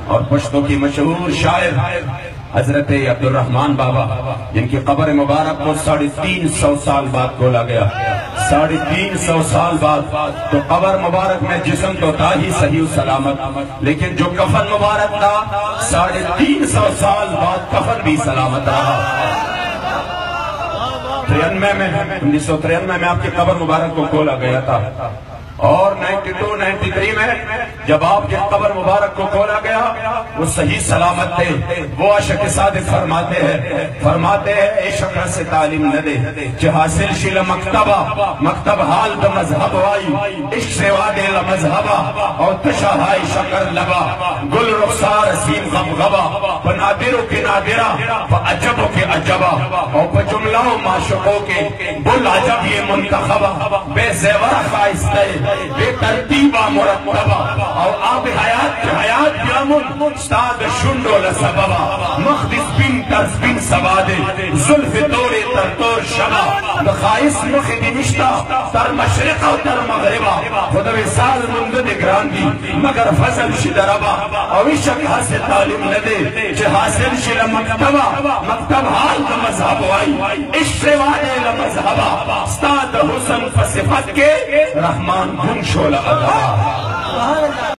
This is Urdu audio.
اور پشتوں کی مشہور شاعر حضرت عبدالرحمان بابا، جن کی قبر مبارک کو 350 سال بعد کھولا گیا، 350 سال بعد۔ تو قبر مبارک میں جسم تو تھا ہی صحیح و سلامت، لیکن جو کفن مبارک تھا 350 سال بعد کفن بھی سلامت رہا۔ 1993 میں آپ کی قبر مبارک کو کھولا گیا تھا، اور 92-93 میں جب آپ کی قبر مبارک کو کھولا گیا وہ صحیح سلامت تھے۔ وہ عاشق صادق فرماتے ہیں اے شکر سے تعلیم نہ دے چہ حاصل شیل مکتبہ، مکتب حال دا مذہب وائی، عشق سے وادے لمذہبہ اور تشاہائی شکر لبا، گل رخسار سیم غبغبہ، پنادروں کے نادرہ فعجبوں کے عجبہ، اور پجملوں معشقوں کے بل عجب یہ منتخبہ، بے زیور خائستہ بے ترتیبہ مرتبہ، اور آب حیات کے حیات بیامن استاد شنڈو لسببہ، مخدس بن ترز بن سوادے ظلف دور ترطور شبہ، دخائص مخدی نشتہ تر مشرق و تر مغربہ، خدا وصال مندد گران دی مگر فضل شدربہ، اور عشق حاصل تعلیم ندے چہ حاصل شل مکتبہ، مکتب حال دا مذہب وائی، عشق سے وادے لمذہبہ، استاد حسن فصفت کے رحمان گم شولہ